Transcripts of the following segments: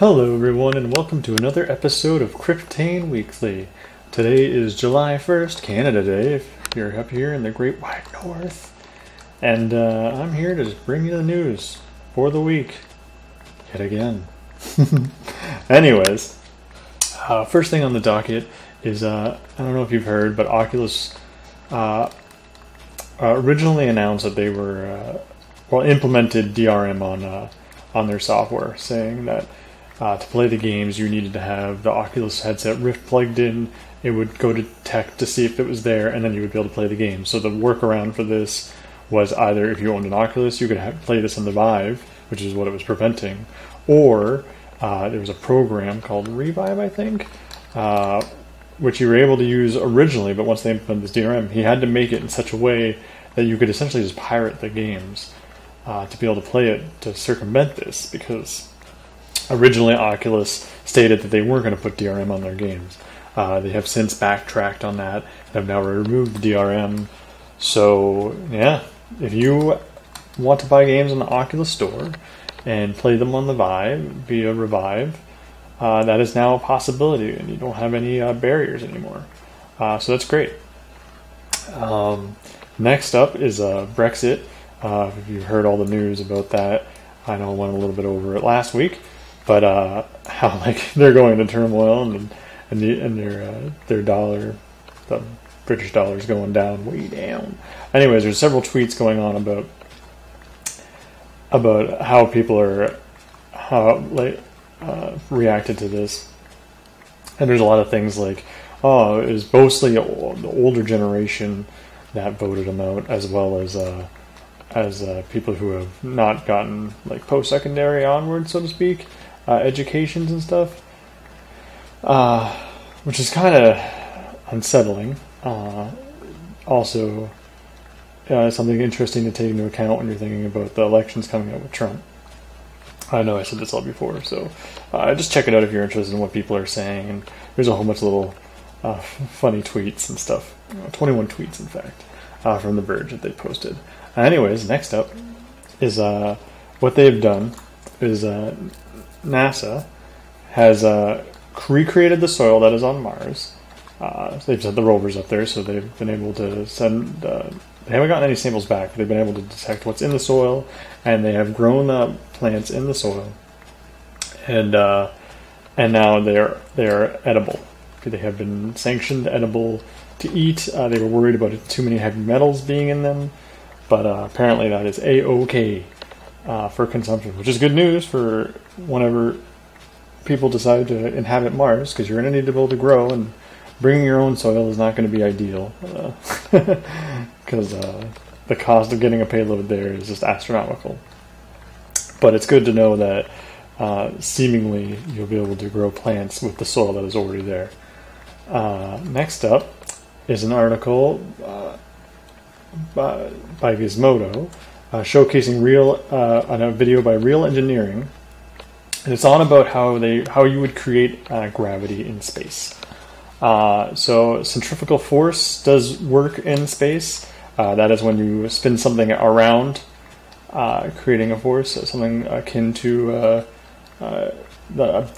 Hello everyone and welcome to another episode of Cryptane Weekly. Today is July 1st, Canada Day, if you're up here in the great wide north. And I'm here to just bring you the news for the week, yet again. Anyways, first thing on the docket is, I don't know if you've heard, but Oculus originally announced that they were, implemented DRM on their software, saying that to play the games, you needed to have the Oculus headset Rift plugged in. It would go to tech to see if it was there, and then you would be able to play the game. So the workaround for this was either if you owned an Oculus, you could play this on the Vive, which is what it was preventing, or there was a program called Revive, I think, which you were able to use originally, but once they implemented this DRM, he had to make it in such a way that you could essentially just pirate the games to be able to play it to circumvent this, because originally, Oculus stated that they weren't going to put DRM on their games. They have since backtracked on that and have now removed the DRM. So, yeah, if you want to buy games on the Oculus Store and play them on the Vive via Revive, that is now a possibility, and you don't have any barriers anymore. So that's great. Next up is Brexit. If you've heard all the news about that, I know I went a little bit over it last week. But how they're going into turmoil and their dollar, the British dollar, is going down, way down. Anyways, there's several tweets going on about how people are reacted to this, and there's a lot of things like, oh, it was mostly the older generation that voted them out, as well as people who have not gotten like post-secondary onward, so to speak. Educations and stuff, which is kind of unsettling. Also, something interesting to take into account when you're thinking about the elections coming up with Trump. I know I said this all before, so just check it out if you're interested in what people are saying. And there's a whole bunch of little funny tweets and stuff. 21 tweets, in fact, from The Verge that they posted. Anyways, next up is what they've done is NASA has recreated the soil that is on Mars. They've sent the rovers up there, so they've been able to send... they haven't gotten any samples back, but they've been able to detect what's in the soil, and they have grown plants in the soil. And now they're edible. They have been sanctioned edible to eat. They were worried about too many heavy metals being in them, but apparently that is A-OK. For consumption, which is good news for whenever people decide to inhabit Mars, because you're going to need to be able to grow, and bringing your own soil is not going to be ideal, because the cost of getting a payload there is just astronomical. But it's good to know that seemingly you'll be able to grow plants with the soil that is already there. Next up is an article by Gizmodo, showcasing on a video by Real Engineering, and it's on about how you would create gravity in space. So centrifugal force does work in space. That is when you spin something around, creating a force. Something akin to the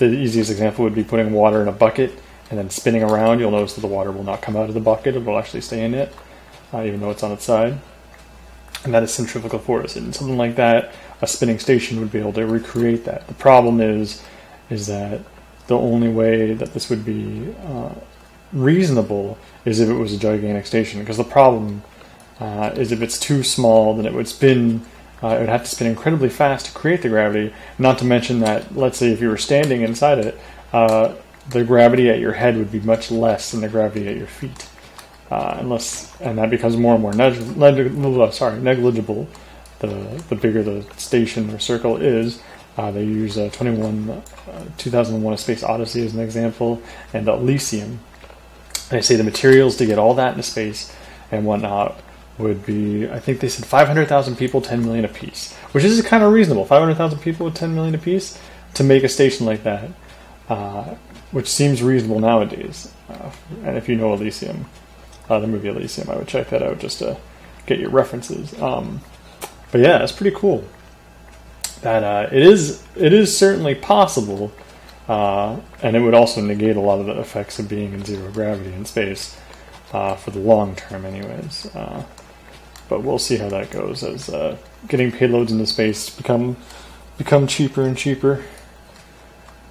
easiest example would be putting water in a bucket and then spinning around. You'll notice that the water will not come out of the bucket; it will actually stay in it, even though it's on its side. And that is centrifugal force. And something like that, a spinning station would be able to recreate that. The problem is that the only way that this would be reasonable is if it was a gigantic station. Because the problem is if it's too small, then it would spin. It would have to spin incredibly fast to create the gravity. Not to mention that, let's say, if you were standing inside it, the gravity at your head would be much less than the gravity at your feet. And that becomes more and more negligible. The bigger the station or circle is. They use 2001: A Space Odyssey as an example, and Elysium. They say the materials to get all that into space and whatnot would be, I think they said 500,000 people, 10 million apiece, which is kind of reasonable. 500,000 people with 10 million apiece to make a station like that, which seems reasonable nowadays. And if you know Elysium, the movie Elysium, I would check that out just to get your references. But yeah, it's pretty cool. That it is certainly possible and it would also negate a lot of the effects of being in zero gravity in space, for the long term anyways. But we'll see how that goes as getting payloads into space become cheaper and cheaper.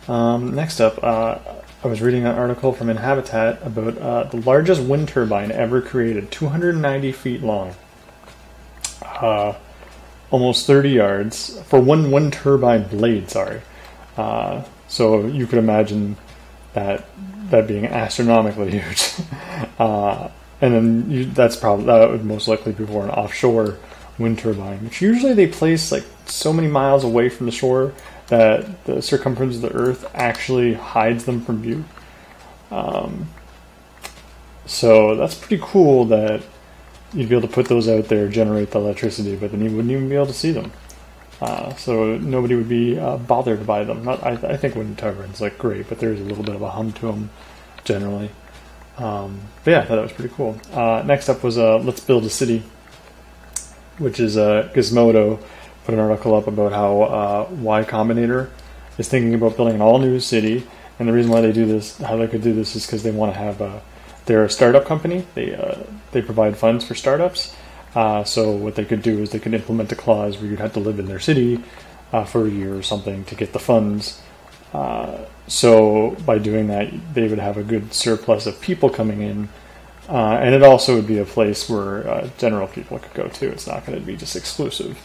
Next up, I was reading an article from Inhabitat about the largest wind turbine ever created, 290 feet long, almost 30 yards for one wind turbine blade. Sorry, so you could imagine that being astronomically huge. And then that would most likely be for an offshore wind turbine, which usually they place like so many miles away from the shore that the circumference of the Earth actually hides them from view. So that's pretty cool that you'd be able to put those out there, generate the electricity, but then you wouldn't even be able to see them. So nobody would be bothered by them. I think wind turbines look great, but there's a little bit of a hum to them generally. But yeah, I thought that was pretty cool. Next up was Let's Build a City, which is Gizmodo put an article up about how Y Combinator is thinking about building an all-new city, and the reason why they do this, how they could do this, is because they want to have they're a startup company. They provide funds for startups. So what they could do is they could implement a clause where you'd have to live in their city for a year or something to get the funds. So by doing that, they would have a good surplus of people coming in, and it also would be a place where general people could go to. It's not going to be just exclusive,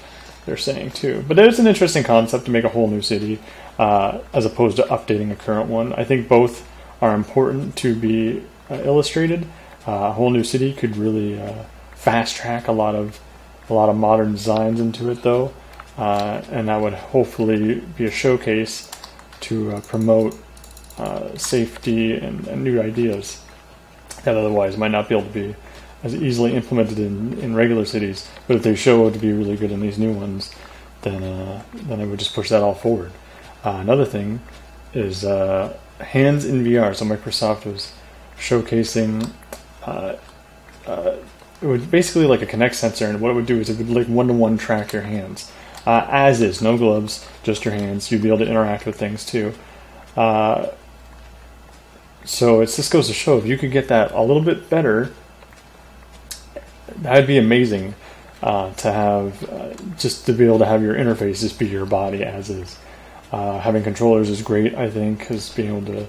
they're saying too. But it's an interesting concept to make a whole new city as opposed to updating a current one. I think both are important to be illustrated. A whole new city could really fast track a lot of modern designs into it, though, and that would hopefully be a showcase to promote safety and new ideas that otherwise might not be able to be as easily implemented in regular cities. But if they show to be really good in these new ones, then it would just push that all forward. Another thing is hands in VR. So Microsoft was showcasing it would basically like a Kinect sensor, and what it would do is it would like one-to-one track your hands. As is, no gloves, just your hands. You'd be able to interact with things too. So it just goes to show, if you could get that a little bit better, that'd be amazing to have, just to be able to have your interface just be your body as is. Having controllers is great, I think, because being able to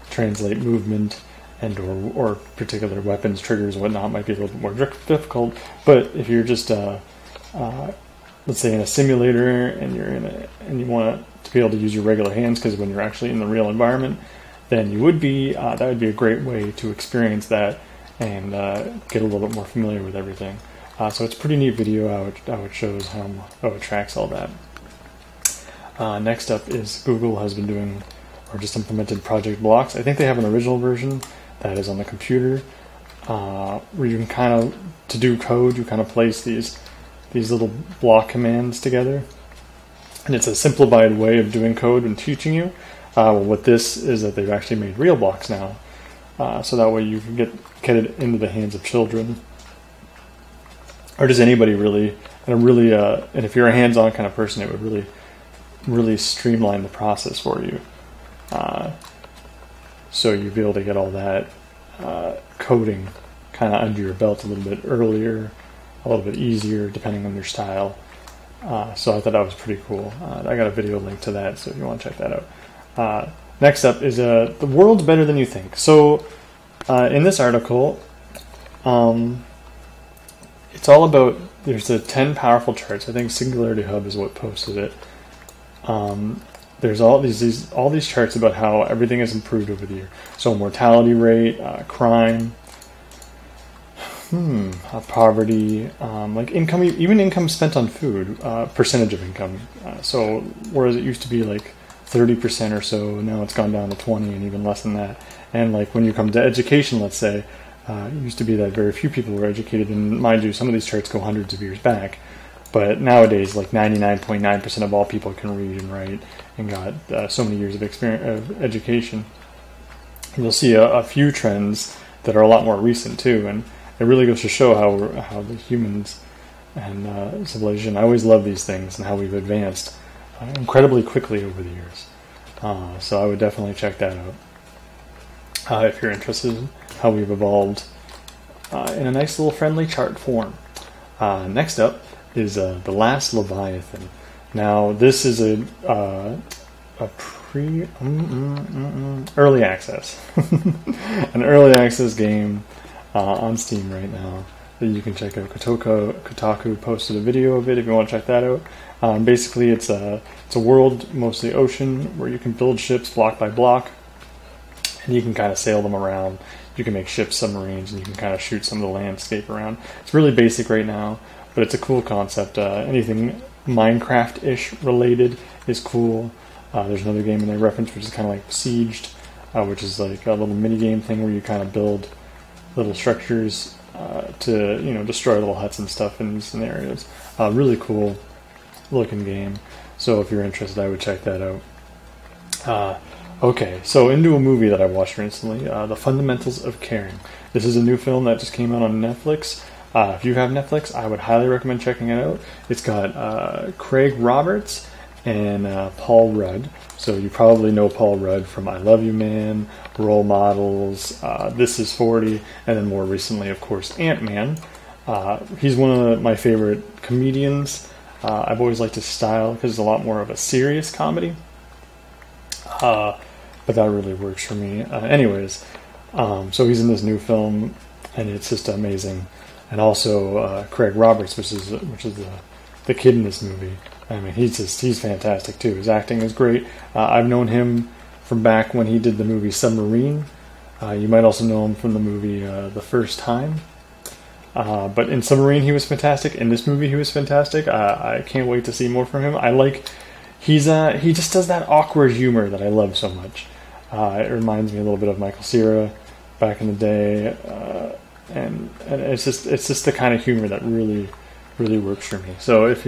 translate movement and or particular weapons, triggers, and whatnot might be a little bit more difficult. But if you're just let's say in a simulator and you want to be able to use your regular hands, because when you're actually in the real environment, then you would be that would be a great way to experience that and get a little bit more familiar with everything. So it's a pretty neat video how it shows how it tracks all that. Next up is Google has been doing or just implemented Project Blox. I think they have an original version that is on the computer where you can kind of, to do code, you kind of place these little block commands together, and it's a simplified way of doing code and teaching you. What this is that they've actually made real blocks now, so that way you can get it into the hands of children or just anybody really, and if you're a hands-on kind of person, it would really streamline the process for you. So you'd be able to get all that coding kind of under your belt a little bit earlier, a little bit easier depending on your style. So I thought that was pretty cool. I got a video link to that, so if you want to check that out. Next up is the world's better than you think. So in this article, it's all about, there's the 10 powerful charts. I think Singularity Hub is what posted it. There's all these charts about how everything has improved over the year. So mortality rate, crime, poverty, like income, even income spent on food, percentage of income. So whereas it used to be like 30% or so, now it's gone down to 20 and even less than that. And like when you come to education, let's say, it used to be that very few people were educated, and mind you, some of these charts go hundreds of years back. But nowadays, like 99.9% of all people can read and write and got so many years of experience of education. And you'll see a few trends that are a lot more recent too, and it really goes to show how the humans and civilization. I always love these things and how we've advanced incredibly quickly over the years. So I would definitely check that out if you're interested in how we've evolved in a nice little friendly chart form. Next up is The Last Leviathan. Now this is a early access, an early access game on Steam right now that you can check out. Kotaku posted a video of it if you want to check that out. Basically, it's a world, mostly ocean, where you can build ships block by block, and you can kind of sail them around. You can make ships, submarines, and you can kind of shoot some of the landscape around. It's really basic right now, but it's a cool concept. Anything Minecraft-ish related is cool. There's another game in there reference, which is kind of like Sieged, which is like a little mini-game thing where you kind of build little structures to, destroy little huts and stuff in scenarios. Really cool looking game. So if you're interested, I would check that out. Okay, so into a movie that I watched recently, The Fundamentals of Caring. This is a new film that just came out on Netflix. If you have Netflix, I would highly recommend checking it out. It's got Craig Roberts and Paul Rudd. So you probably know Paul Rudd from I Love You Man, Role Models, This Is 40, and then more recently, of course, Ant-Man. He's one of my favorite comedians. I've always liked his style because it's a lot more of a serious comedy. But that really works for me. Anyways, so he's in this new film, and it's just amazing. And also Craig Roberts, which is the kid in this movie. I mean, he's fantastic too. His acting is great. I've known him from back when he did the movie Submarine. You might also know him from the movie The First Time. But in Submarine, he was fantastic. In this movie, he was fantastic. I can't wait to see more from him. He just does that awkward humor that I love so much. It reminds me a little bit of Michael Cera back in the day, and it's just the kind of humor that really works for me. So if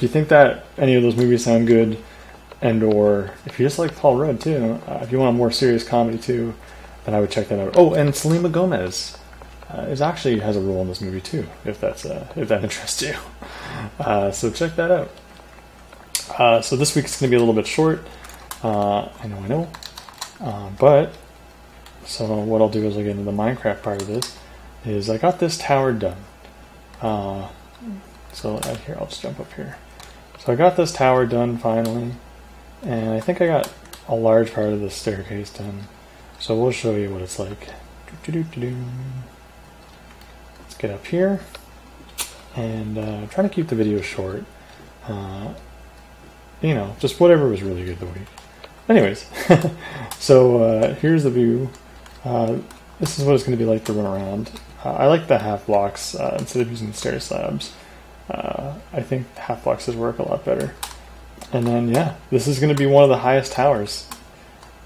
you think that any of those movies sound good, and or if you just like Paul Rudd too, if you want a more serious comedy too, then I would check that out. Oh, and Selena Gomez has a role in this movie too, if that interests you. So check that out. So this week's going to be a little bit short. I know. But so what I'll do is I'll get into the Minecraft part of this. Is I got this tower done. So here, I'll just jump up here. So I got this tower done finally, and I think I got a large part of the staircase done. So we'll show you what it's like. Let's get up here, and trying to keep the video short. Just whatever was really good the week. Anyways, so here's the view. This is what it's going to be like to run around. I like the half blocks instead of using stair slabs. I think half blocks work a lot better. And then, yeah, this is going to be one of the highest towers.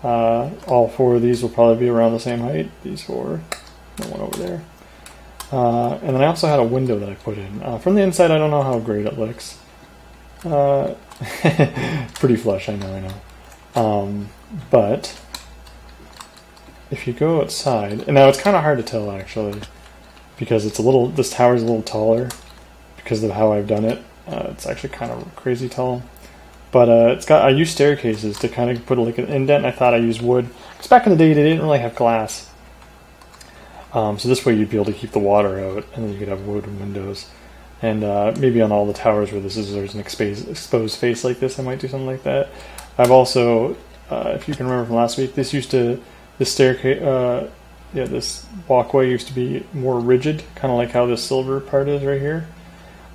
All four of these will probably be around the same height. These four, the one over there. And then I also had a window that I put in. From the inside, I don't know how great it looks. Pretty flush, I know. But if you go outside, and now it's kind of hard to tell actually, because this tower's a little taller because of how I've done it. It's actually kind of crazy tall. But I used staircases to kind of put like an indent. I thought I used wood, because back in the day they didn't really have glass. So this way you'd be able to keep the water out, and then you could have wood and windows. And maybe on all the towers where there's an exposed face like this, I might do something like that. I've also, if you can remember from last week, this staircase, this walkway used to be more rigid, kind of like how this silver part is right here.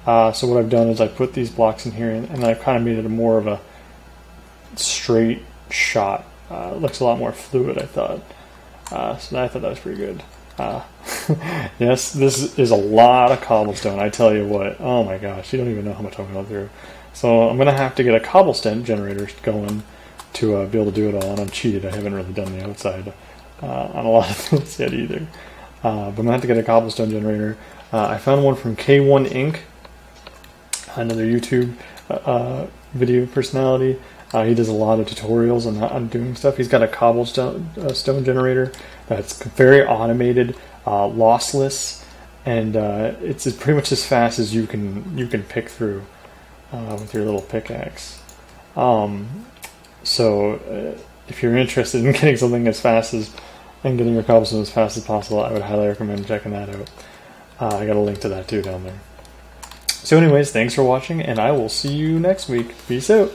So what I've done is I put these blocks in here, and I've kind of made it more of a straight shot. It looks a lot more fluid, I thought. So I thought that was pretty good. Yes, this is a lot of cobblestone, I tell you what. Oh my gosh, you don't even know how much I'm going through. So I'm going to have to get a cobblestone generator going to be able to do it all, and I'm cheated. I haven't really done the outside on a lot of this yet either. But I'm going to have to get a cobblestone generator. I found one from K1 Inc., another YouTube video personality. He does a lot of tutorials on doing stuff. He's got a cobblestone stone generator that's very automated, lossless, and it's pretty much as fast as you can pick through with your little pickaxe. So if you're interested in getting something as fast as, and getting your cobblestone as fast as possible, I would highly recommend checking that out. I got a link to that too down there. So anyways, thanks for watching, and I will see you next week. Peace out.